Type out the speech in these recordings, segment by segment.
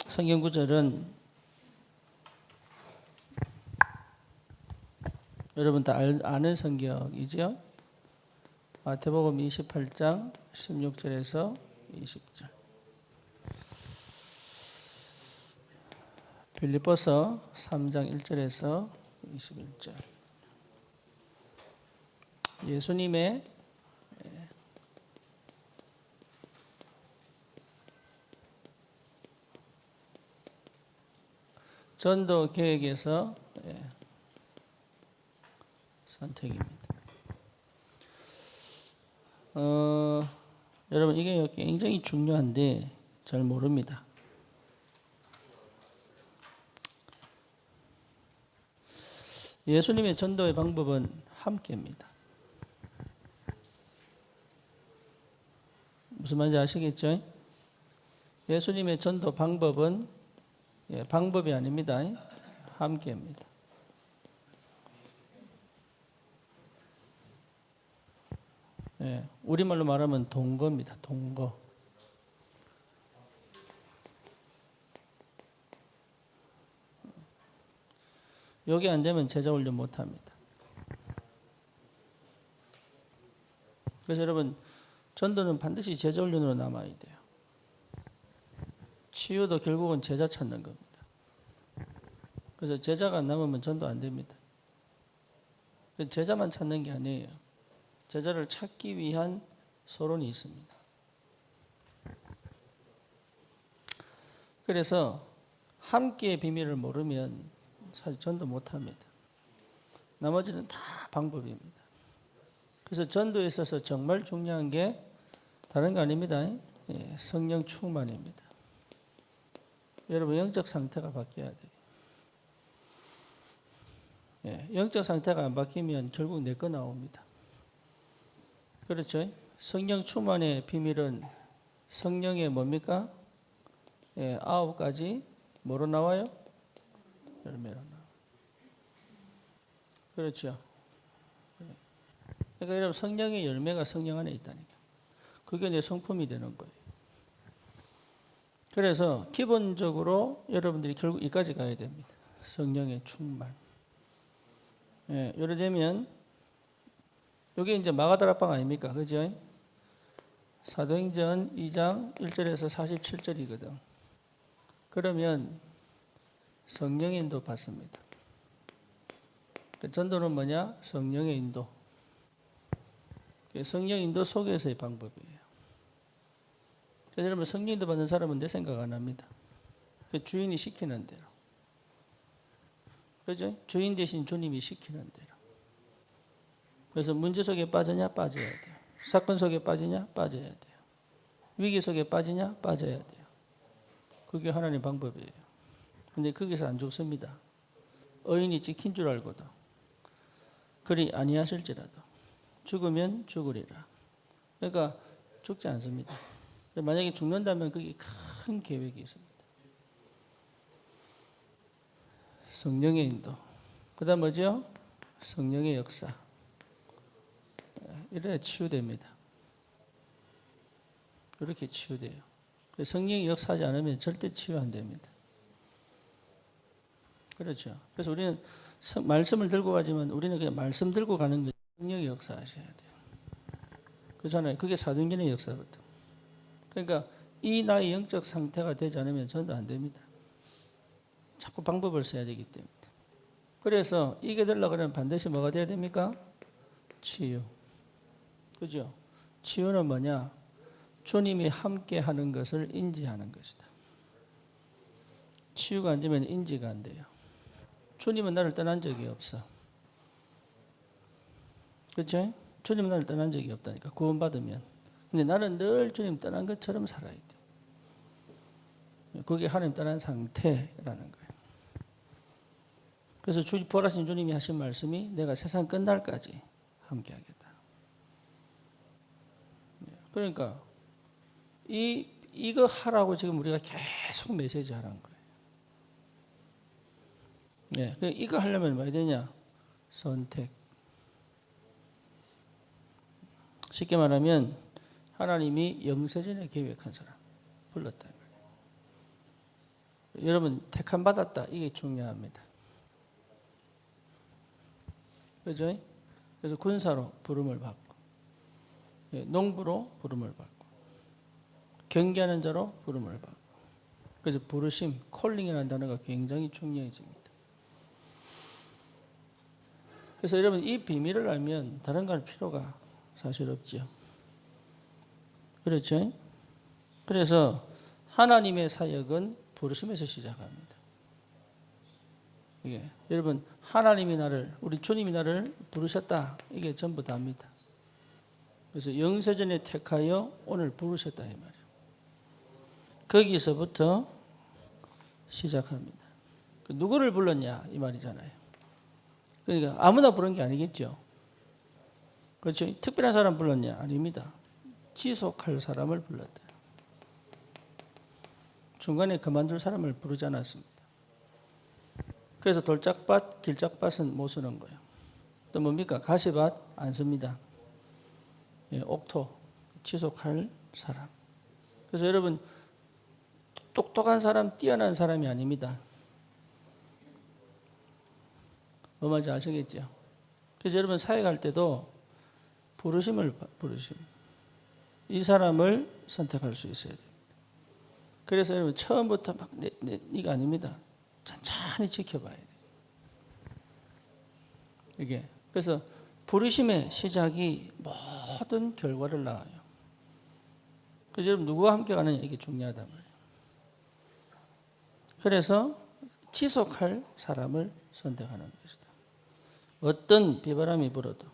성경 구절은 여러분 다 아는 성경이죠. 마태복음 28장 16절에서 20절, 빌립보서 3장 1절에서 21절. 예수님의 전도 계획에서 선택입니다. 여러분 이게 굉장히 중요한데 잘 모릅니다. 예수님의 전도의 방법은 함께입니다. 무슨 말인지 아시겠죠? 예수님의 전도 방법은 방법이 아닙니다. 함께입니다. 우리말로 말하면 동거입니다. 동거. 여기 안 되면 제자 훈련 못 합니다. 그래서 여러분, 전도는 반드시 제자 훈련으로 남아야 돼요. 치유도 결국은 제자 찾는 겁니다. 그래서 제자가 안 남으면 전도 안 됩니다. 제자만 찾는 게 아니에요. 제자를 찾기 위한 서론이 있습니다. 그래서 함께의 비밀을 모르면 사실 전도 못합니다. 나머지는 다 방법입니다. 그래서 전도에 있어서 정말 중요한 게 다른 거 아닙니다. 성령 충만입니다. 여러분 영적 상태가 바뀌어야 돼요. 영적 상태가 안 바뀌면 결국 내 거 나옵니다. 그렇죠? 성령 충만의 비밀은 성령의 뭡니까? 9가지 뭐로 나와요? 열매로 나와요. 그렇죠? 그러니까 여러분 성령의 열매가 성령 안에 있다니까. 그게 내 성품이 되는 거예요. 그래서 기본적으로 여러분들이 결국 이까지 가야 됩니다. 성령의 충만. 요래 되면 이게 이제 마가다락방 아닙니까? 그죠? 사도행전 2장 1절에서 47절이거든. 그러면 성령의 인도 받습니다. 전도는 뭐냐? 성령의 인도. 성령 인도 속에서의 방법이에요. 여러분 성령 인도 받는 사람은 내 생각 안 합니다. 주인이 시키는 대로. 그죠? 주인 대신 주님이 시키는 대로. 그래서 문제 속에 빠지냐? 빠져야 돼요. 사건 속에 빠지냐? 빠져야 돼요. 위기 속에 빠지냐? 빠져야 돼요. 그게 하나님 방법이에요. 근데 거기서 안 죽습니다. 의인이 지킨 줄 알고도 그리 아니하실지라도 죽으면 죽으리라. 그러니까 죽지 않습니다. 만약에 죽는다면 그게 큰 계획이 있습니다. 성령의 인도. 그 다음 뭐죠? 성령의 역사. 이래 치유됩니다. 이렇게 치유돼요. 성령이 역사하지 않으면 절대 치유 안 됩니다. 그렇죠. 그래서 우리는 말씀을 들고 가지만 우리는 그냥 말씀 들고 가는 게 성령이 역사하셔야 돼요. 그렇잖아요. 그게 사도행전의 역사거든. 그러니까 이 나의 영적 상태가 되지 않으면 전도 안 됩니다. 자꾸 방법을 써야 되기 때문에. 그래서 이게 되려고 하면 반드시 뭐가 돼야 됩니까? 치유. 그죠? 치유는 뭐냐? 주님이 함께 하는 것을 인지하는 것이다. 치유가 안 되면 인지가 안 돼요. 주님은 나를 떠난 적이 없어. 그렇죠? 주님은 나를 떠난 적이 없다니까. 구원받으면. 근데 나는 늘 주님 떠난 것처럼 살아야 돼. 그게 하나님 떠난 상태라는 거예요. 그래서 부활하신 주님이 하신 말씀이 내가 세상 끝날까지 함께 하겠다. 그러니까 이거 하라고 지금 우리가 계속 메시지 하라는 거예요. 이거 하려면 뭐 해야 되냐? 선택. 쉽게 말하면 하나님이 영세전에 계획한 사람 불렀다. 여러분 택함 받았다 이게 중요합니다. 그죠? 그래서 군사로 부름을 받고 농부로 부름을 받고 경계하는 자로 부름을 받고 그래서 부르심, 콜링이라는 단어가 굉장히 중요해집니다. 그래서 여러분 이 비밀을 알면 다른 거 할 필요가 사실 없죠. 그렇죠? 그래서 하나님의 사역은 부르심에서 시작합니다. 이게 여러분 하나님이 나를 우리 주님이 나를 부르셨다 이게 전부 다입니다. 그래서 영세전에 택하여 오늘 부르셨다 이 말이에요. 거기서부터 시작합니다. 누구를 불렀냐 이 말이잖아요. 그러니까 아무나 부른 게 아니겠죠. 그렇죠? 특별한 사람 불렀냐 아닙니다. 지속할 사람을 불렀다. 중간에 그만둘 사람을 부르지 않았습니다. 그래서 돌짝밭, 길짝밭은 못 쓰는 거예요. 또 뭡니까? 가시밭 안 씁니다. 옥토, 지속할 사람. 그래서 여러분 똑똑한 사람, 뛰어난 사람이 아닙니다. 뭐 말인지 아시겠죠? 그래서 여러분 사역할 때도 부르심. 이 사람을 선택할 수 있어야 됩니다. 그래서 여러분 처음부터 막 이거 아닙니다. 천천히 지켜봐야 돼요. 이게 그래서 부르심의 시작이 모든 결과를 낳아요. 그래서 여러분 누구와 함께 가느냐 이게 중요하단 말이에요. 그래서 지속할 사람을 선택하는 것이다. 어떤 비바람이 불어도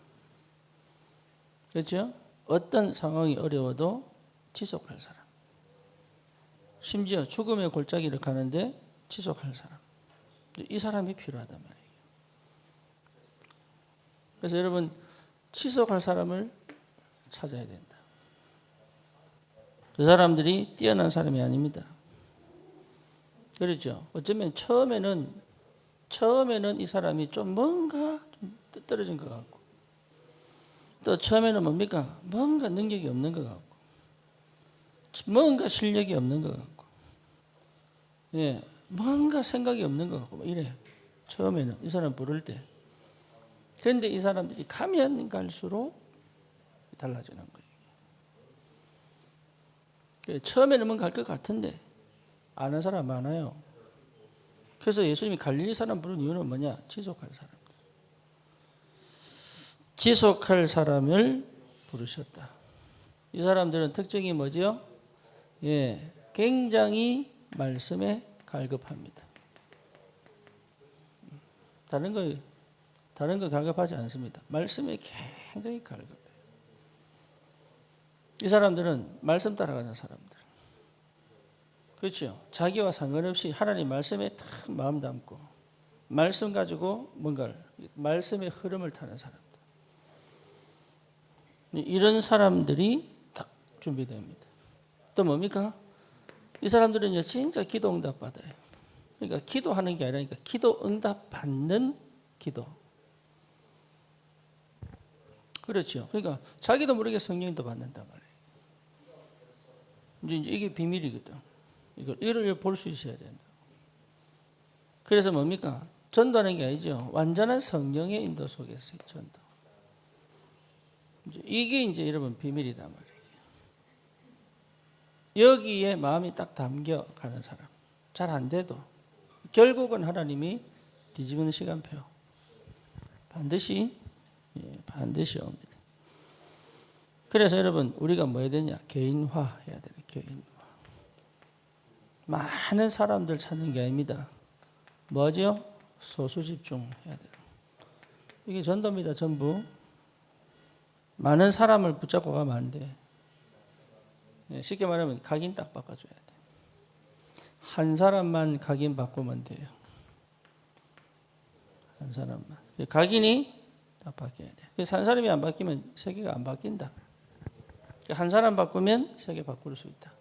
그렇죠? 어떤 상황이 어려워도 지속할 사람. 심지어 죽음의 골짜기를 가는데 지속할 사람. 이 사람이 필요하단 말이에요. 그래서 여러분 지속할 사람을 찾아야 된다. 그 사람들이 뛰어난 사람이 아닙니다. 그렇죠? 어쩌면 처음에는 이 사람이 좀 뭔가 좀 떨어진 것 같고 또 처음에는 뭡니까? 뭔가 능력이 없는 것 같고 뭔가 실력이 없는 것 같고 뭔가 생각이 없는 것 같고 이래. 처음에는 이 사람 부를 때. 그런데 이 사람들이 가면 갈수록 달라지는 거예요. 처음에는 뭔가 할 것 같은데 아는 사람 많아요. 그래서 예수님이 갈릴리 사람 부른 이유는 뭐냐? 지속할 사람들. 지속할 사람을 부르셨다. 이 사람들은 특징이 뭐죠? 굉장히 말씀에 갈급합니다. 다른 거 갈급하지 않습니다. 말씀에 굉장히 갈급해요. 이 사람들은 말씀 따라가는 사람들. 그렇죠. 자기와 상관없이 하나님 말씀에 딱 마음 담고 말씀 가지고 뭔가를 말씀의 흐름을 타는 사람들. 이런 사람들이 딱 준비됩니다. 또 뭡니까? 이 사람들은 진짜 기도 응답 받아요. 그러니까 기도하는 게 아니라 기도 응답 받는 기도. 그렇죠. 그러니까 자기도 모르게 성령도 받는단 말이에요. 이제 이게 비밀이거든. 이걸 볼 수 있어야 된다. 그래서 뭡니까? 전도하는 게 아니죠. 완전한 성령의 인도 속에서의 전도. 이게 이제 여러분 비밀이단 말이에요. 여기에 마음이 딱 담겨 가는 사람. 잘 안 돼도 결국은 하나님이 뒤집는 시간표. 반드시 옵니다. 그래서 여러분 우리가 뭐 해야 되냐? 개인화 해야 되는 개인화. 많은 사람들 찾는 게 아닙니다. 뭐죠? 소수 집중해야 돼요. 이게 전도입니다. 전부. 많은 사람을 붙잡고 가면 안 돼. 쉽게 말하면 각인 딱 바꿔줘야 돼. 한 사람만 각인 바꾸면 돼요. 한 사람만. 각인이 딱 바뀌어야 돼. 그래서 한 사람이 안 바뀌면 세계가 안 바뀐다. 한 사람 바꾸면 세계 바꿀 수 있다.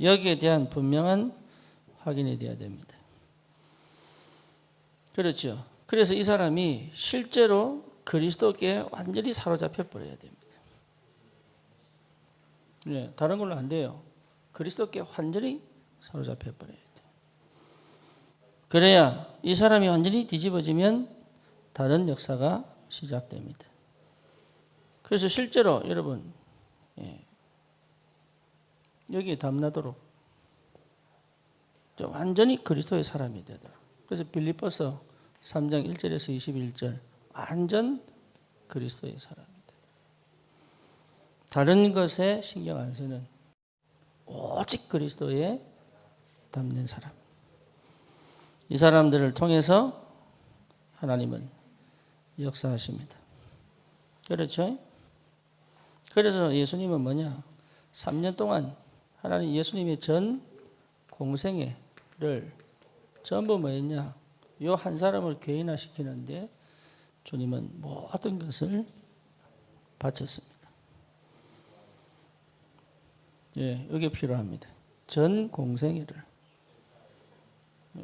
여기에 대한 분명한 확인이 돼야 됩니다. 그렇죠. 그래서 이 사람이 실제로 그리스도께 완전히 사로잡혀 버려야 됩니다. 다른 걸로 안 돼요. 그리스도께 완전히 사로잡혀 버려야 돼요. 그래야 이 사람이 완전히 뒤집어지면 다른 역사가 시작됩니다. 그래서 실제로 여러분 여기에 담나도록 완전히 그리스도의 사람이 되도록. 그래서 빌립보서 3장 1절에서 21절 완전 그리스도의 사람이다. 다른 것에 신경 안 쓰는 오직 그리스도에 담는 사람. 이 사람들을 통해서 하나님은 역사하십니다. 그렇죠? 그래서 예수님은 뭐냐? 3년 동안 하나님 예수님의 전 공생애를 전부 뭐였냐? 요 한 사람을 괴인화시키는데 주님은 모든 것을 바쳤습니다. 예, 이게 필요합니다. 전 공생애를.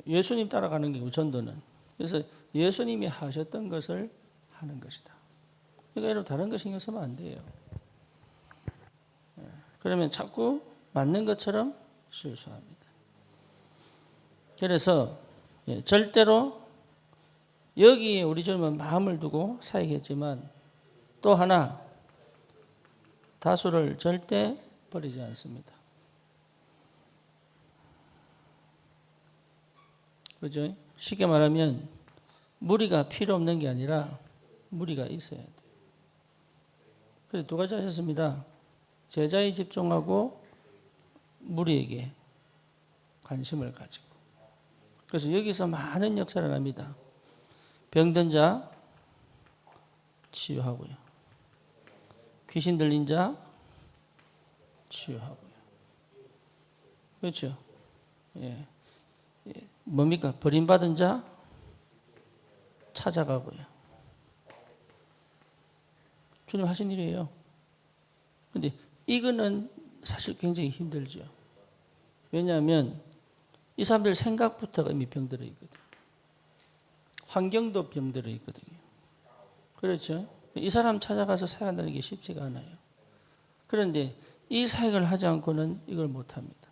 예수님 따라가는 게 전도는. 그래서 예수님이 하셨던 것을 하는 것이다. 그러니까 여러분 다른 거 신경 쓰면 안 돼요. 그러면 자꾸 맞는 것처럼 실수합니다. 그래서 절대로 여기에 우리 젊은 마음을 두고 사역했지만 또 하나 다수를 절대 버리지 않습니다. 그죠? 쉽게 말하면 무리가 필요 없는 게 아니라 무리가 있어야 돼요. 그래서 두 가지 하셨습니다. 제자에 집중하고 무리에게 관심을 가지고. 그래서 여기서 많은 역사를 합니다. 병든 자 치유하고요. 귀신 들린 자 치유하고요. 그렇죠? 예. 뭡니까? 버림받은 자 찾아가고요. 주님 하신 일이에요. 근데 이거는 사실 굉장히 힘들죠. 왜냐하면 이 사람들 생각부터가 이미 병들어 있거든요. 환경도 병들어 있거든요. 그렇죠? 이 사람 찾아가서 사역한다는 게 쉽지가 않아요. 그런데 이 사역을 하지 않고는 이걸 못합니다.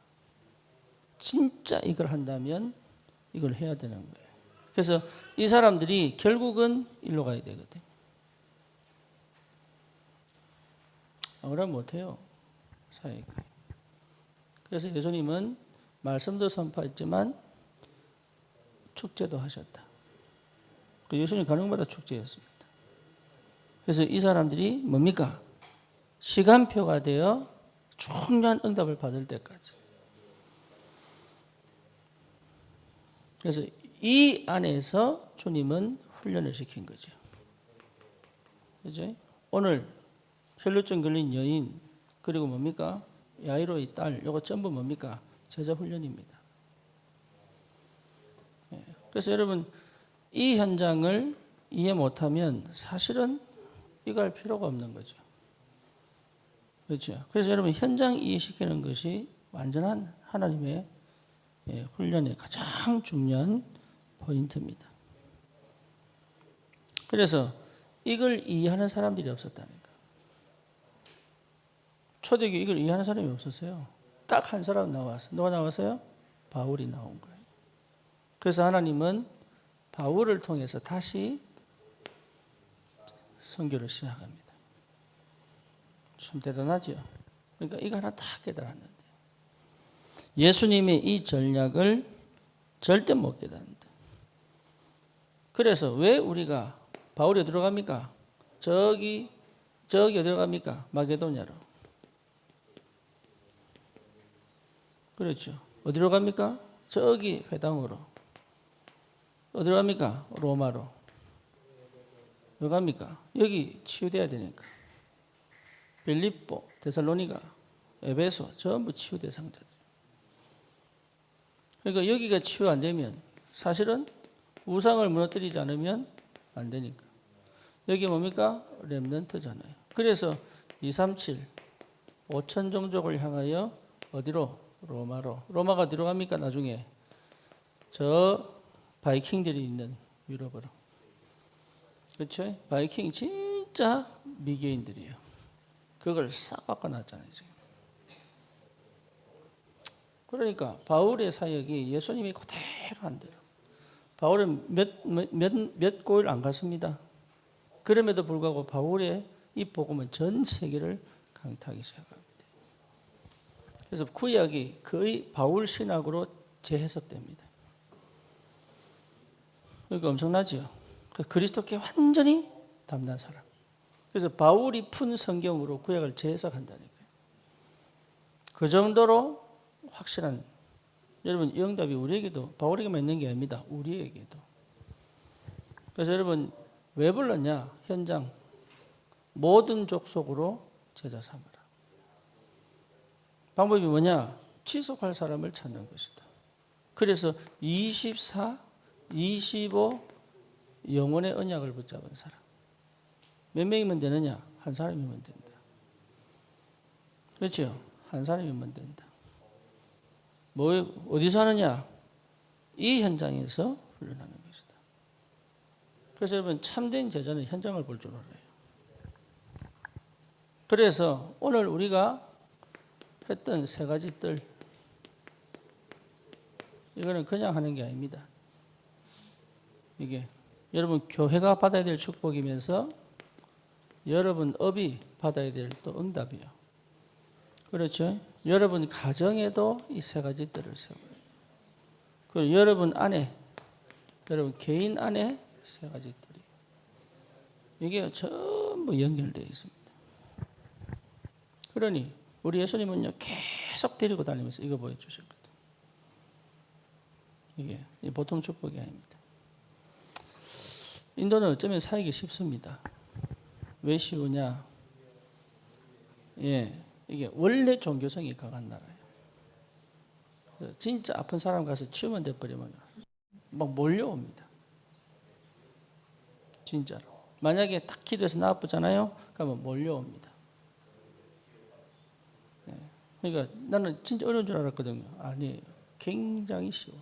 진짜 이걸 한다면 이걸 해야 되는 거예요. 그래서 이 사람들이 결국은 일로 가야 되거든요. 그러면 못해요. 사역. 그래서 예수님은 말씀도 선포했지만 축제도 하셨다. 예수님 가는 곳마다 축제였습니다. 그래서 이 사람들이 뭡니까? 시간표가 되어 중요한 응답을 받을 때까지. 그래서 이 안에서 주님은 훈련을 시킨 거죠. 그죠? 오늘 혈루증 걸린 여인 그리고 뭡니까? 야이로의 딸 이거 전부 뭡니까? 제자 훈련입니다. 그래서 여러분 이 현장을 이해 못하면 사실은 이거 할 필요가 없는 거죠. 그렇죠? 그래서 여러분 현장 이해시키는 것이 완전한 하나님의 훈련의 가장 중요한 포인트입니다. 그래서 이걸 이해하는 사람들이 없었다니까. 초대교회 이걸 이해하는 사람이 없었어요. 딱 한 사람 나왔어요. 누가 나왔어요? 바울이 나온 거예요. 그래서 하나님은 바울을 통해서 다시 선교를 시작합니다. 참 대단하죠. 그러니까 이거 하나 다 깨달았는데 예수님의 이 전략을 절대 못 깨달는다. 그래서 왜 우리가 바울이 어디로 갑니까? 저기 어디로 갑니까? 마게도냐로. 그렇죠. 어디로 갑니까? 저기 회당으로. 어디로 갑니까? 로마로. 왜 갑니까? 여기 치유돼야 되니까. 빌립보, 데살로니가, 에베소 전부 치유 대상자들. 그러니까 여기가 치유 안 되면 사실은 우상을 무너뜨리지 않으면 안 되니까. 여기 뭡니까? 렘넌트잖아요. 그래서 237, 5천 종족을 향하여 어디로? 로마로. 로마가 어디로 갑니까? 나중에 저 바이킹들이 있는 유럽으로. 그렇죠? 바이킹 진짜 미개인들이에요. 그걸 싹 바꿔놨잖아요. 지금. 그러니까 바울의 사역이 예수님이 그대로 한 대로. 바울은 몇 고일 안 갔습니다. 그럼에도 불구하고 바울의 이 복음은 전 세계를 강타하기 시작합니다. 그래서 구약이 거의 바울 신학으로 재해석됩니다. 그러니까 엄청나죠. 그리스도께 완전히 담난 사람. 그래서 바울이 푼 성경으로 구약을 재해석한다니까요. 그 정도로 확실한, 여러분 이 응답이 우리에게도, 바울에게만 있는 게 아닙니다. 우리에게도. 그래서 여러분 왜 불렀냐? 현장 모든 족속으로 제자 삼으라. 방법이 뭐냐? 지속할 사람을 찾는 것이다. 그래서 24, 25 영원의 언약을 붙잡은 사람. 몇 명이면 되느냐? 한 사람이면 된다. 그렇죠? 한 사람이면 된다. 뭐 어디서 하느냐? 이 현장에서 훈련하는 것이다. 그래서 여러분 참된 제자는 현장을 볼 줄 알아요. 그래서 오늘 우리가 했던 세 가지 뜰, 이거는 그냥 하는 게 아닙니다. 이게 여러분 교회가 받아야 될 축복이면서 여러분 업이 받아야 될 또 응답이에요. 그렇죠? 여러분 가정에도 이 세 가지 뜰을 세워요. 그리고 여러분 안에, 여러분 개인 안에 세 가지 뜰이, 이게 전부 연결되어 있습니다. 그러니 우리 예수님은요 계속 데리고 다니면서 이거 보여주셨거든요. 이게 보통 축복이 아닙니다. 인도는 어쩌면 살기 쉽습니다. 왜 쉬우냐? 예, 이게 원래 종교성이 강한 나라예요. 진짜 아픈 사람 가서 치유만 돼버리면 막 몰려옵니다. 진짜로. 만약에 딱 기도해서 나아쁘잖아요? 그러면 몰려옵니다. 그러니까 나는 진짜 어려운 줄 알았거든요. 아니에요. 굉장히 쉬워.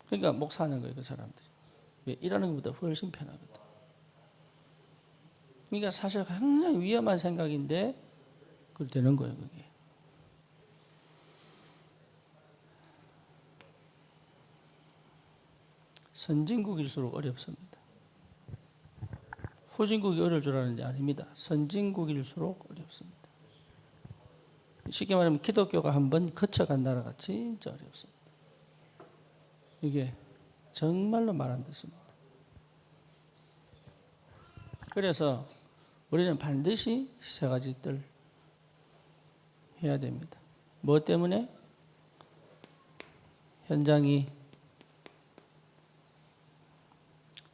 그러니까 목사하는 거예요, 그 사람들이. 왜? 일하는 것보다 훨씬 편하거든. 그러니까 사실 굉장히 위험한 생각인데 그걸 되는 거예요, 그게. 선진국일수록 어렵습니다. 후진국이 어려울 줄 알았는데 아닙니다. 선진국일수록 어렵습니다. 쉽게 말하면 기독교가 한번 거쳐간 나라가 진짜 어렵습니다. 이게 정말로 말 안 듣습니다. 그래서 우리는 반드시 세 가지 뜰 해야 됩니다. 뭐 때문에? 현장이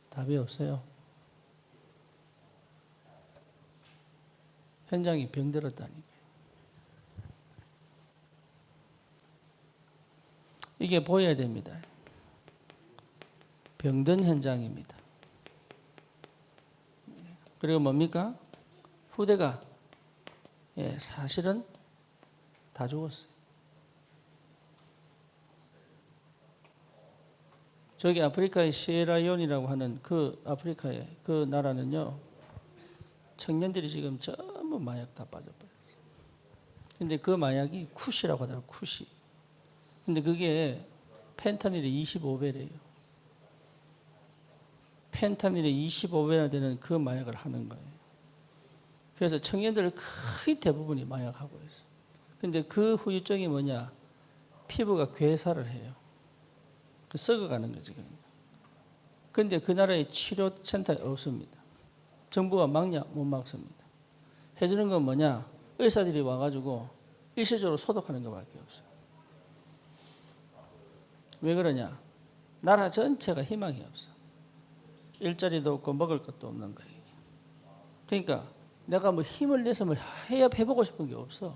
답이 없어요. 현장이 병들었다니까요. 이게 보여야 됩니다. 병든 현장입니다. 그리고 뭡니까? 후대가 사실은 다 죽었어요. 저기 아프리카의 시에라리온이라고 하는 그 아프리카의 그 나라는요, 청년들이 지금 전부 마약 다 빠져버렸어요. 근데 그 마약이 쿠시라고 하더라고요. 쿠시. 근데 그게 펜타닐이 25배래요. 펜타닐이 25배나 되는 그 마약을 하는 거예요. 그래서 청년들 거의 대부분이 마약하고 있어요. 근데 그 후유증이 뭐냐? 피부가 괴사를 해요. 썩어가는 거지. 그런데 그 나라에 치료센터가 없습니다. 정부가 막냐? 못 막습니다. 해주는 건 뭐냐? 의사들이 와가지고 일시적으로 소독하는 것밖에 없어요. 왜 그러냐? 나라 전체가 희망이 없어. 일자리도 없고 먹을 것도 없는 거예요. 그러니까 내가 뭐 힘을 내서 뭐 해보고 싶은 게 없어.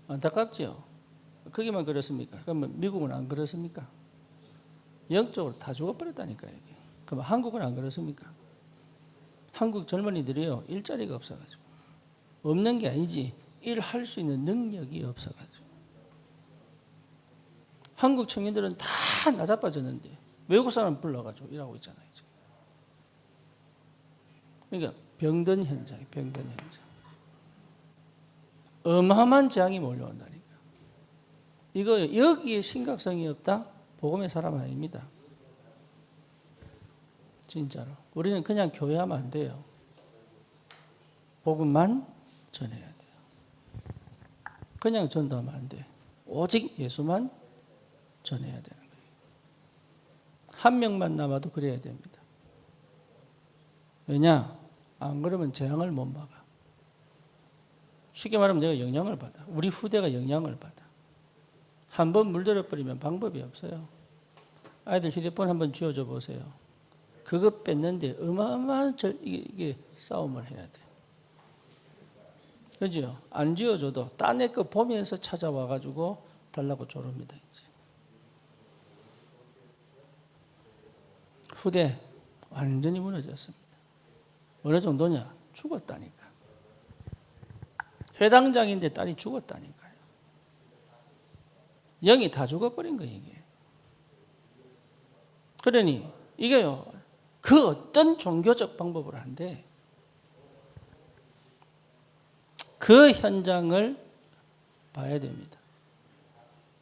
안타깝죠? 거기만 그렇습니까? 그러면 미국은 안 그렇습니까? 영적으로 다 죽어버렸다니까요. 이게. 그럼 한국은 안 그렇습니까? 한국 젊은이들이요, 일자리가 없어가지고. 없는 게 아니지, 일할 수 있는 능력이 없어가지고. 한국 청년들은 다 나자빠졌는데 외국 사람 불러가지고 일하고 있잖아요. 지금. 그러니까 병든 현장, 병든 현장. 어마어마한 재앙이 몰려온다니까. 이거 여기에 심각성이 없다? 복음의 사람 아닙니다. 진짜로. 우리는 그냥 교회하면 안 돼요. 복음만 전해야 돼요. 그냥 전도하면 안 돼. 오직 예수만 전해야 되는 거예요. 한 명만 남아도 그래야 됩니다. 왜냐? 안 그러면 재앙을 못 막아. 쉽게 말하면 내가 영향을 받아. 우리 후대가 영향을 받아. 한번 물들어 버리면 방법이 없어요. 아이들 휴대폰 한번 쥐어줘 보세요. 그거 뺐는데 어마어마한 이게 싸움을 해야 돼. 그죠? 안 쥐어줘도 딴 애 거 보면서 찾아와가지고 달라고 조릅니다. 이제. 후대 완전히 무너졌습니다. 어느 정도냐? 죽었다니까. 회당장인데 딸이 죽었다니까요. 영이 다 죽어버린 거예요, 이게. 그러니 이게요, 그 어떤 종교적 방법으로 한데 그 현장을 봐야 됩니다.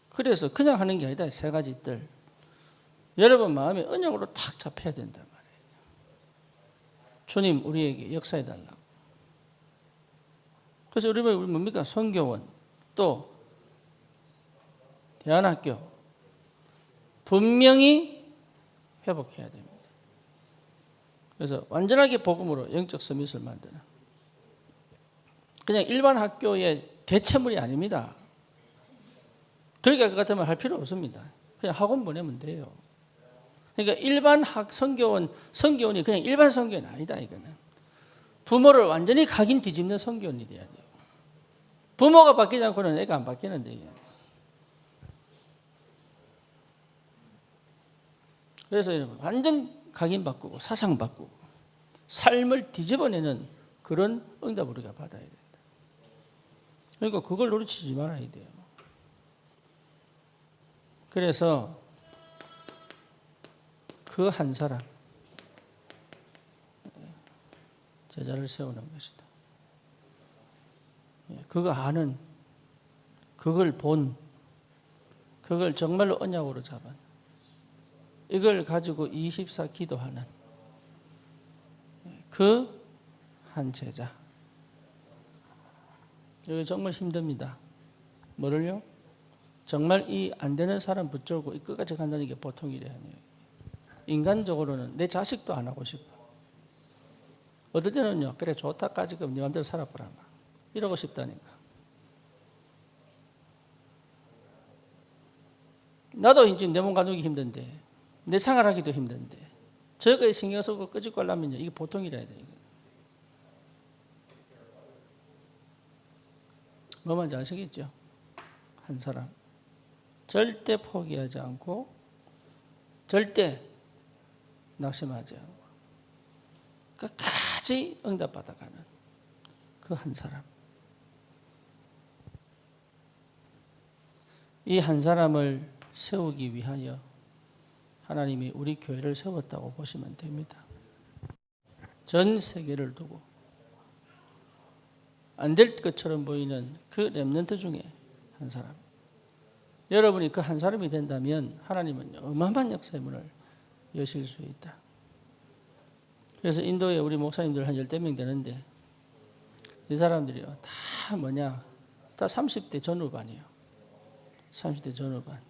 그래서 그냥 하는 게 아니다. 세 가지 뜰. 여러분 마음에 언약으로 탁 잡혀야 된단 말이에요. 주님 우리에게 역사해 달라고. 그래서 우리 뭡니까? 선교원 또 대안학교 분명히 회복해야 됩니다. 그래서 완전하게 복음으로 영적 서밋을 만드는 그냥 일반 학교의 대체물이 아닙니다. 그러니까 그 같으면 할 필요 없습니다. 그냥 학원 보내면 돼요. 그러니까 일반 선교원이 그냥 일반 선교원이 아니다 이거는. 부모를 완전히 각인 뒤집는 선교원이 돼야 돼요. 부모가 바뀌지 않고는 애가 안 바뀌는데. 그래서 완전 각인 바꾸고 사상 바꾸고 삶을 뒤집어내는 그런 응답을 우리가 받아야 된다. 그러니까 그걸 놓치지 말아야 돼요. 그래서 그 한 사람 제자를 세우는 것이다. 그거 아는, 그걸 본, 그걸 정말로 언약으로 잡은, 이걸 가지고 24 기도하는 그 한 제자. 이거 정말 힘듭니다. 뭐를요? 정말 이 안 되는 사람 붙들고 이 끝까지 간다는 게 보통 일이 아니에요. 인간적으로는 내 자식도 안 하고 싶어. 어떨 때는요, 그래 좋다까지 그럼 네 맘대로 살아보라 이러고 싶다니까. 나도 지금 내 몸 가누기 힘든데, 내 생활하기도 힘든데, 저거에 신경 쓰고 끄집고 하려면요, 이게 보통 일이 아니에요. 뭐 뭔지 아시겠죠? 한 사람 절대 포기하지 않고 절대 낙심하지 않고 끝까지 응답받아가는 그 한 사람. 이 한 사람을 세우기 위하여 하나님이 우리 교회를 세웠다고 보시면 됩니다. 전 세계를 두고 안 될 것처럼 보이는 그 렘넌트 중에 한 사람. 여러분이 그 한 사람이 된다면 하나님은 어마어마한 역사의 문을 여실 수 있다. 그래서 인도에 우리 목사님들 한 10명 되는데 이 사람들이요 다 뭐냐, 다 30대 전후반이에요. 30대 전후반.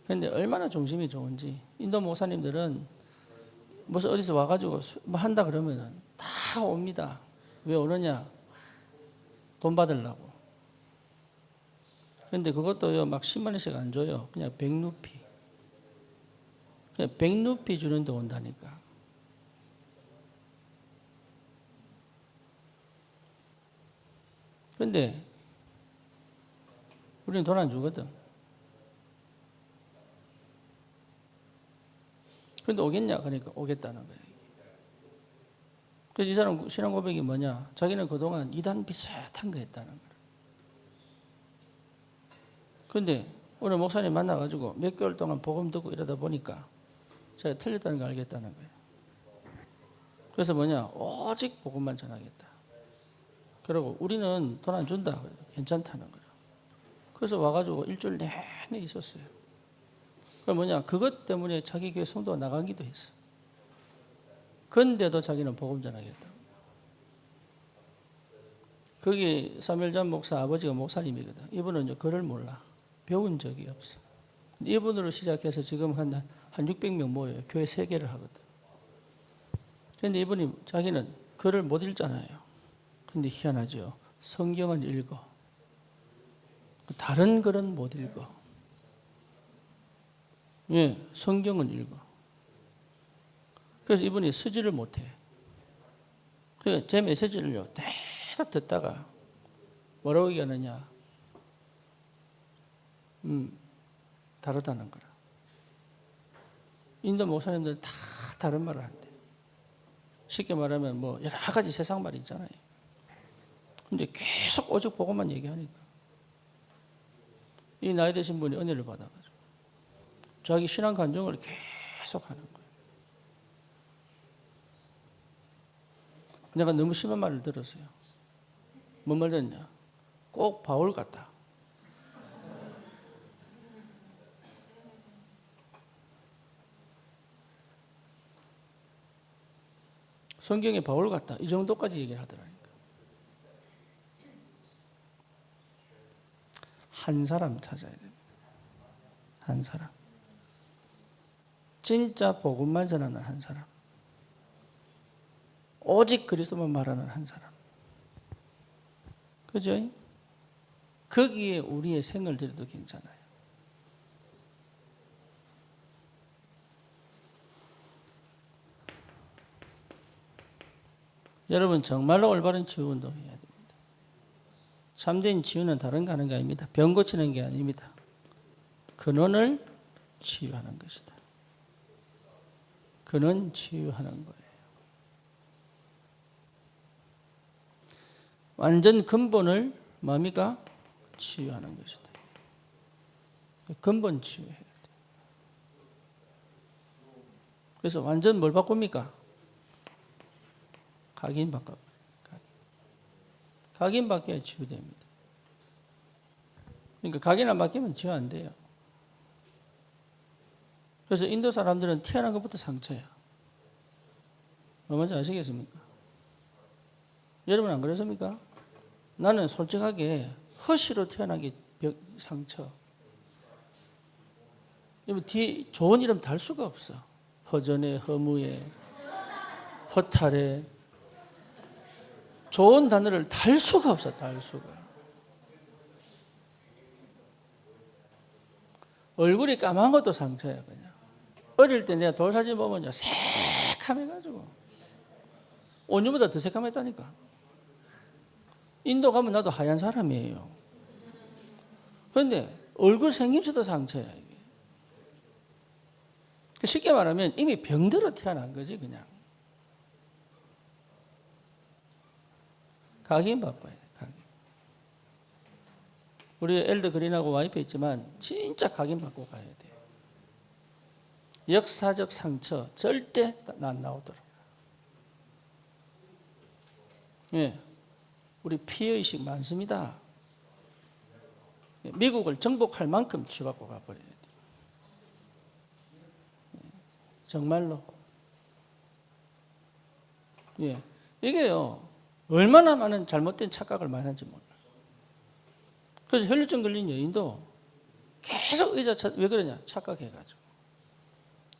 그런데 얼마나 중심이 좋은지 인도 목사님들은 무슨 어디서 와가지고 뭐 한다 그러면 다 옵니다. 왜 오느냐? 돈 받으려고. 그런데 그것도요 막 10만 원씩 안 줘요. 그냥 100루피. 그냥 100루피 주는데 온다니까. 그런데 우리는 돈 안 주거든. 그런데 오겠냐? 그러니까 오겠다는 거예요. 그래서 이 사람 신앙 고백이 뭐냐? 자기는 그동안 이단 비슷한 거 했다는 거예요. 그런데 오늘 목사님 만나가지고 몇 개월 동안 복음 듣고 이러다 보니까 제가 틀렸다는 걸 알겠다는 거예요. 그래서 뭐냐? 오직 복음만 전하겠다. 그리고 우리는 돈 안 준다. 괜찮다는 거예요. 그래서 와가지고 일주일 내내 있었어요. 그 뭐냐? 그것 때문에 자기 교회 성도가 나가기도 했어. 근데도 자기는 복음 전하겠다. 거기 사무엘전 목사 아버지가 목사님이거든. 이분은 글을 몰라. 배운 적이 없어. 이분으로 시작해서 지금 한 600명 모여요. 교회 3개를 하거든. 그런데 이분이 자기는 글을 못 읽잖아요. 근데 희한하죠. 성경은 읽어. 다른 글은 못 읽어. 예, 성경은 읽어. 그래서 이분이 쓰지를 못해. 그러니까 제 메시지를요, 계속 듣다가 뭐라고 얘기하느냐. 다르다는 거라. 인도 목사님들 다 다른 말을 한대. 쉽게 말하면 뭐 여러 가지 세상 말이 있잖아요. 근데 계속 오직 보고만 얘기하니까. 이 나이 드신 분이 은혜를 받아가지고 자기 신앙 간증을 계속 하는 거예요. 내가 너무 심한 말을 들었어요. 뭔 말 듣냐? 꼭 바울 같다. 성경에 바울 같다. 이 정도까지 얘기를 하더라니까. 한 사람 찾아야 됩니다. 한 사람. 진짜 복음만 전하는 한 사람. 오직 그리스도만 말하는 한 사람. 그죠? 거기에 우리의 생을 들여도 괜찮아요. 여러분 정말로 올바른 치유 운동을 해야 됩니다. 참된 치유는 다른 거 하는 게 아닙니다. 병 고치는 게 아닙니다. 근원을 치유하는 것이다. 근원 치유하는 거예요. 완전 근본을 뭡니까? 치유하는 것이다. 근본 치유해야 돼. 그래서 완전 뭘 바꿉니까? 각인 바꿔. 각인 바뀌어야 치유됩니다. 그러니까 각인 안 바뀌면 치유 안 돼요. 그래서 인도 사람들은 태어난 것부터 상처야. 뭔지 아시겠습니까? 여러분 안 그러십니까? 나는 솔직하게 허시로 태어난 게 상처. 뒤에 좋은 이름 달 수가 없어. 허전해, 허무해, 허탈해. 좋은 단어를 달 수가 없어, 달 수가. 얼굴이 까만 것도 상처야, 그냥. 어릴 때 내가 돌사진 보면요, 새카매가지고. 온유보다 더 새카맸다니까. 인도 가면 나도 하얀 사람이에요. 그런데 얼굴 생김새도 상처야, 이게. 쉽게 말하면 이미 병들어 태어난 거지, 그냥. 각인 바꿔야 돼, 각인. 우리 엘더 그린하고 와이프 있지만 진짜 각인 바꿔 가야 돼. 역사적 상처 절대 안 나오도록. 예, 우리 피해의식 많습니다. 미국을 정복할 만큼 치유받고 가버려야 돼. 정말로. 예, 이게요. 얼마나 많은 잘못된 착각을 많이 하는지 몰라. 그래서 혈류증 걸린 여인도 계속 의자 왜 그러냐? 착각해가지고.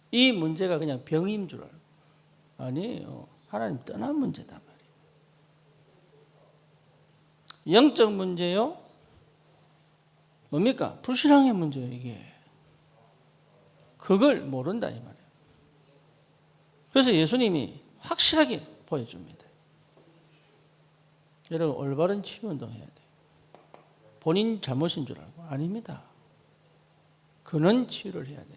이 문제가 그냥 병인 줄 알고. 아니에요. 하나님 떠난 문제단 말이에요. 영적 문제요? 뭡니까? 불신앙의 문제예요, 이게. 그걸 모른다, 이 말이에요. 그래서 예수님이 확실하게 보여줍니다. 여러분, 올바른 치유 운동 해야 돼요. 본인 잘못인 줄 알고. 아닙니다. 근원 치유를 해야 된다.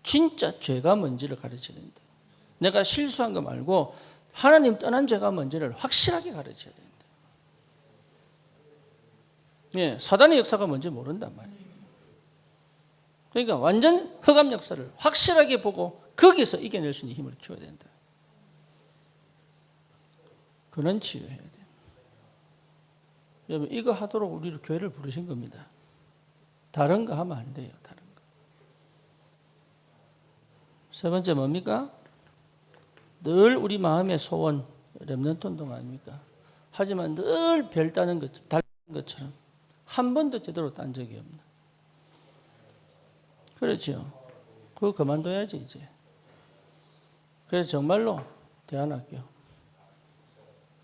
진짜 죄가 뭔지를 가르쳐야 된다. 내가 실수한 거 말고 하나님 떠난 죄가 뭔지를 확실하게 가르쳐야 된다. 예, 사단의 역사가 뭔지 모른단 말이에요. 그러니까 완전 흑암 역사를 확실하게 보고 거기서 이겨낼 수 있는 힘을 키워야 된다. 근원 치유해야 돼요. 여러분, 이거 하도록 우리를 교회를 부르신 겁니다. 다른 거 하면 안 돼요. 다른 거. 세 번째 뭡니까? 늘 우리 마음의 소원, 렘넌트 운동 아닙니까? 하지만 늘 별 따는 것처럼 한 번도 제대로 딴 적이 없는. 그렇죠. 그거 그만둬야지 이제. 그래서 정말로 대안학교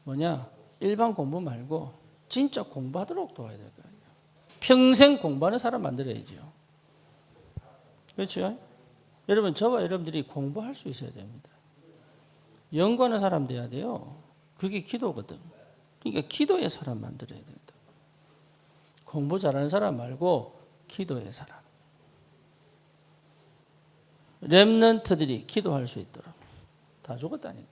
뭐냐? 일반 공부 말고 진짜 공부하도록 도와야 될 거 아니에요. 평생 공부하는 사람 만들어야죠. 그렇죠? 여러분, 저와 여러분들이 공부할 수 있어야 됩니다. 연구하는 사람 돼야 돼요. 그게 기도거든. 그러니까 기도의 사람 만들어야 된다. 공부 잘하는 사람 말고 기도의 사람. 렘넌트들이 기도할 수 있도록. 다 죽었다니까.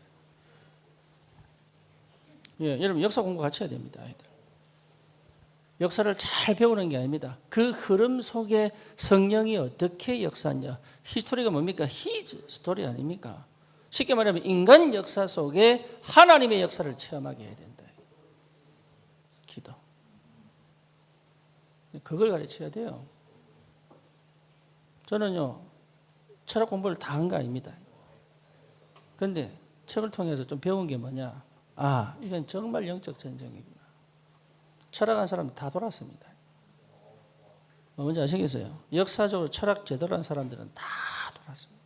예, 여러분 역사 공부 같이 해야 됩니다, 아이들. 역사를 잘 배우는 게 아닙니다. 그 흐름 속에 성령이 어떻게 역사하냐. 히스토리가 뭡니까? 히즈 스토리 아닙니까? 쉽게 말하면 인간 역사 속에 하나님의 역사를 체험하게 해야 된다. 기도. 그걸 가르쳐야 돼요. 저는요, 철학 공부를 다 한 거 아닙니다. 그런데 책을 통해서 좀 배운 게 뭐냐. 아, 이건 정말 영적 전쟁이구나. 철학한 사람 다 돌았습니다. 뭔지 아시겠어요? 역사적으로 철학 제대로 한 사람들은 다 돌았습니다.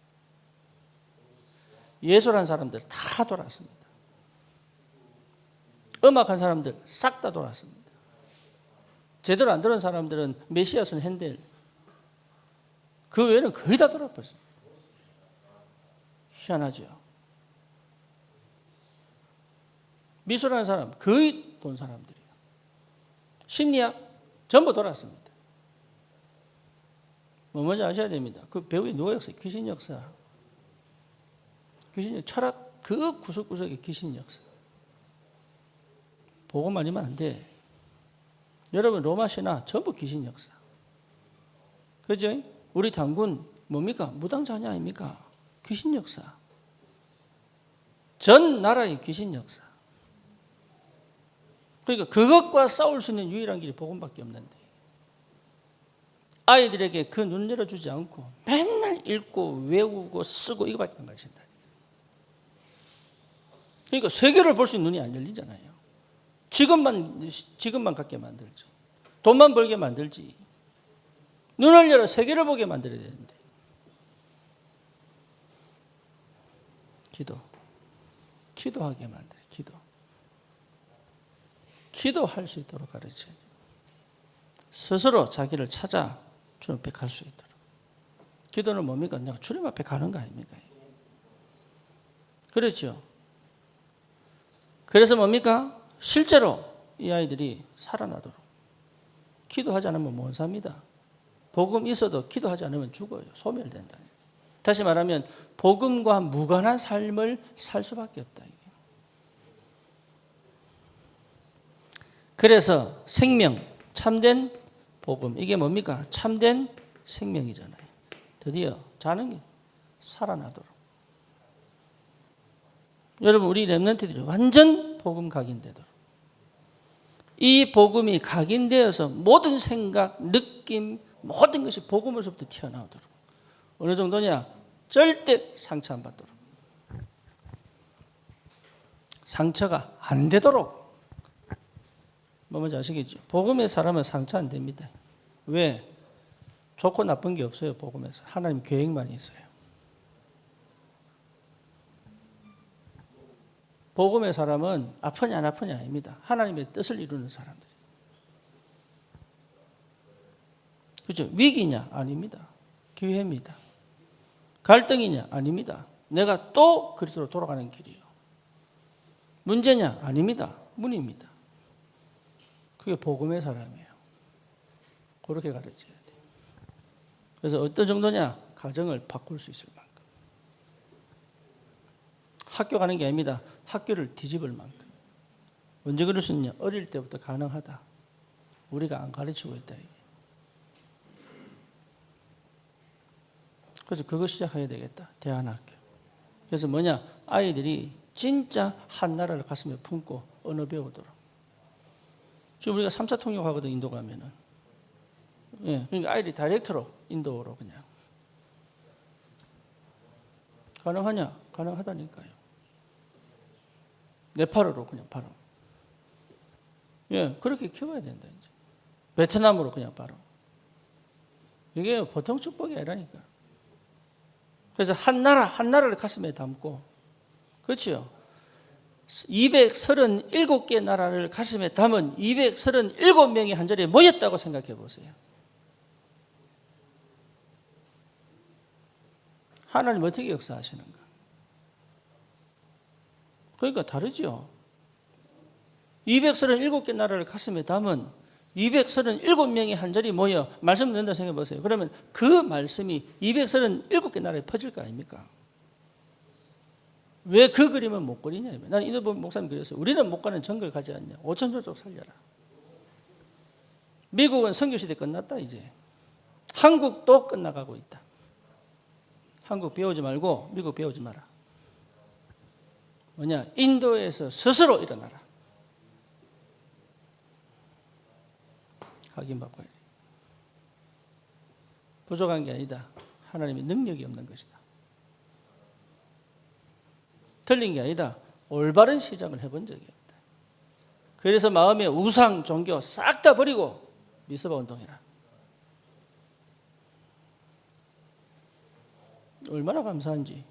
예술한 사람들 다 돌았습니다. 음악한 사람들 싹 다 돌았습니다. 제대로 안 들은 사람들은 메시아스는 핸델, 그 외에는 거의 다 돌아버렸습니다. 희한하죠. 미술하는 사람 거의 돈 사람들이에요. 심리학 전부 돌았습니다. 뭐 먼저 아셔야 됩니다. 그 배우의 누가 역사? 귀신 역사. 귀신 철학 그 구석구석의 귀신 역사. 보고 말이면 안 돼. 여러분 로마 신화 전부 귀신 역사. 그죠? 우리 당군 뭡니까? 무당자녀 아닙니까? 귀신 역사. 전 나라의 귀신 역사. 그러니까 그것과 싸울 수 있는 유일한 길이 복음밖에 없는데 아이들에게 그 눈 열어주지 않고 맨날 읽고 외우고 쓰고 이거밖에 안 가르친다. 그러니까 세계를 볼 수 있는 눈이 안 열리잖아요. 지금만 갖게 만들지. 돈만 벌게 만들지. 눈을 열어 세계를 보게 만들어야 되는데. 기도하게 만들어. 기도할 수 있도록 가르쳐요. 스스로 자기를 찾아 주님 앞에 갈 수 있도록. 기도는 뭡니까? 내가 주님 앞에 가는 거 아닙니까? 그렇죠. 그래서 뭡니까? 실제로 이 아이들이 살아나도록. 기도하지 않으면 못 삽니다. 복음 있어도 기도하지 않으면 죽어요. 소멸된다. 다시 말하면 복음과 무관한 삶을 살 수밖에 없다. 그래서 생명, 참된 복음, 이게 뭡니까? 참된 생명이잖아요. 드디어 자는 게 살아나도록. 여러분 우리 렘넌트들이 완전 복음 각인되도록. 이 복음이 각인되어서 모든 생각, 느낌, 모든 것이 복음으로부터 튀어나오도록. 어느 정도냐? 절대 상처 안 받도록. 상처가 안 되도록. 뭔지 아시겠죠? 복음의 사람은 상처 안 됩니다. 왜? 좋고 나쁜 게 없어요. 복음에서. 하나님 계획만 있어요. 복음의 사람은 아프냐 안 아프냐 아닙니다. 하나님의 뜻을 이루는 사람들. 그렇죠? 위기냐? 아닙니다. 기회입니다. 갈등이냐? 아닙니다. 내가 또 그리스도로 돌아가는 길이에요. 문제냐? 아닙니다. 문입니다. 그게 복음의 사람이에요. 그렇게 가르쳐야 돼요. 그래서 어떤 정도냐? 가정을 바꿀 수 있을 만큼. 학교 가는 게 아닙니다. 학교를 뒤집을 만큼. 언제 그럴 수 있냐? 어릴 때부터 가능하다. 우리가 안 가르치고 있다. 이게. 그래서 그거 시작해야 되겠다. 대안학교. 그래서 뭐냐? 아이들이 진짜 한 나라를 가슴에 품고 언어 배우도록. 지금 우리가 3차 통역하거든, 인도 가면은. 예, 그러니까 아이들이 다이렉트로 인도로 그냥. 가능하냐? 가능하다니까요. 네팔어로 그냥 바로. 예, 그렇게 키워야 된다 이제. 베트남으로 그냥 바로. 이게 보통 축복이 아니라니까. 그래서 한 나라를 가슴에 담고, 그렇죠? 237개 나라를 가슴에 담은 237명이 한 자리에 모였다고 생각해 보세요. 하나님 어떻게 역사하시는가? 그러니까 다르죠. 237개 나라를 가슴에 담은 237명이 한 자리에 모여 말씀 듣는다 생각해 보세요. 그러면 그 말씀이 237개 나라에 퍼질 거 아닙니까? 왜 그 그림은 못 그리냐? 나는 이노범 목사님 그랬어요. 우리는 못 가는 정글 가지 않냐? 5천조족 살려라. 미국은 선교시대 끝났다 이제. 한국도 끝나가고 있다. 한국 배우지 말고 미국 배우지 마라. 뭐냐? 인도에서 스스로 일어나라. 확인받고 해야 돼. 부족한 게 아니다. 하나님의 능력이 없는 것이다. 틀린 게 아니다. 올바른 시작을 해본 적이 없다. 그래서 마음의 우상, 종교 싹 다 버리고 미스바 운동해라. 얼마나 감사한지.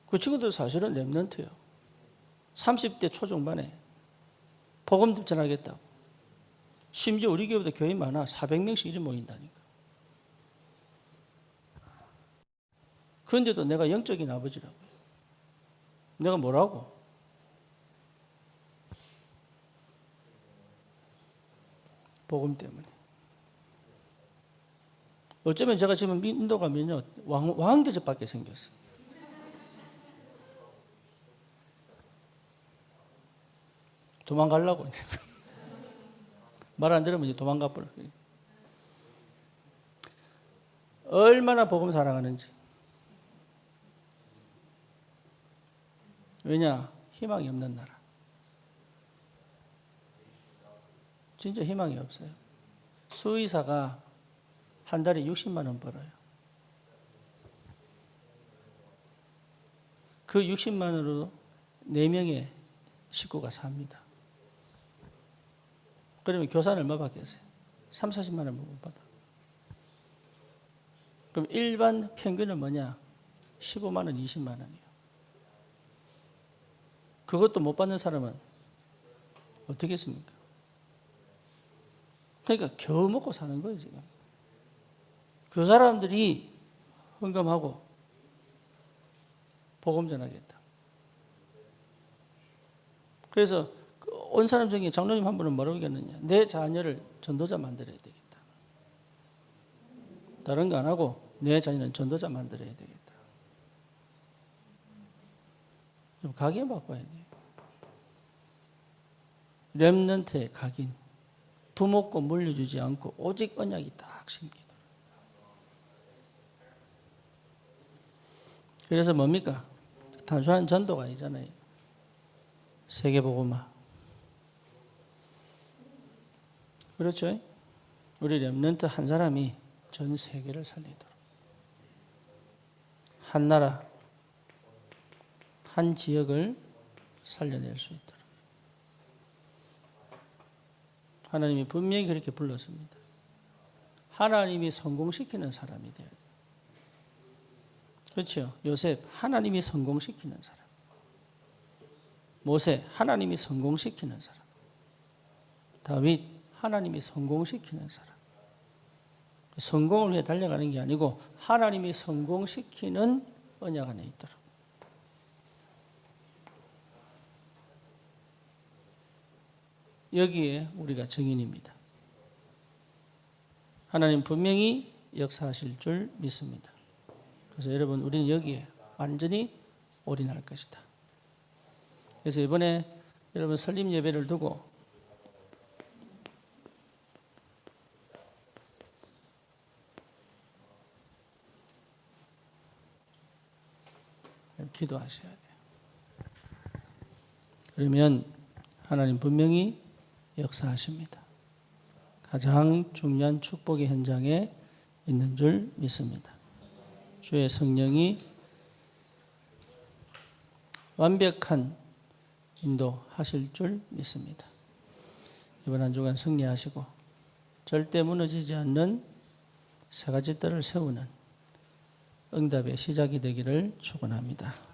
그 친구들 사실은 랩런트예요. 30대 초중반에 복음 전하겠다고. 심지어 우리 교회보다 교인 많아. 400명씩 이리 모인다니까. 그런데도 내가 영적인 아버지라고. 내가 뭐라고? 복음 때문에. 어쩌면 제가 지금 인도 가면요, 왕대접받게 생겼어요. 도망가려고. 말 안 들으면 이제 도망가 버려. 얼마나 복음 사랑하는지. 왜냐? 희망이 없는 나라. 진짜 희망이 없어요. 수의사가 한 달에 60만 원 벌어요. 그 60만 원으로 4명의 식구가 삽니다. 그러면 교사는 얼마 받겠어요? 3, 40만 원 못 받아. 그럼 일반 평균은 뭐냐? 15만 원, 20만 원이에요. 그것도 못 받는 사람은 어떻게 했습니까? 그러니까 겨우 먹고 사는 거예요, 지금. 그 사람들이 헌금하고 복음 전하겠다. 그래서 온 사람 중에 장로님 한 분은 뭐라고 얘기했느냐? 내 자녀를 전도자 만들어야 되겠다. 다른 거 안 하고 내 자녀는 전도자 만들어야 되겠다. 각인 바꿔야 돼요. 렘넌트의 각인. 부먹고 물려주지 않고 오직 언약이 딱 심기도. 그래서 뭡니까? 단순한 전도가 아니잖아요. 세계복음화. 그렇죠? 우리 렘넌트 한 사람이 전 세계를 살리도록. 한 나라, 한 지역을 살려낼 수 있도록. 하나님이 분명히 그렇게 불렀습니다. 하나님이 성공시키는 사람이 돼야 돼요. 그렇죠? 요셉, 하나님이 성공시키는 사람. 모세, 하나님이 성공시키는 사람. 다윗, 하나님이 성공시키는 사람. 성공을 위해 달려가는 게 아니고 하나님이 성공시키는 언약 안에 있도록. 여기에 우리가 증인입니다. 하나님 분명히 역사하실 줄 믿습니다. 그래서 여러분, 우리는 여기에 완전히 올인할 것이다. 그래서 이번에 여러분 설립 예배를 두고 기도하셔야 돼요. 그러면 하나님 분명히 역사하십니다. 가장 중요한 축복의 현장에 있는 줄 믿습니다. 주의 성령이 완벽한 인도하실 줄 믿습니다. 이번 한 주간 승리하시고 절대 무너지지 않는 세 가지 뜰을 세우는 응답의 시작이 되기를 축원합니다.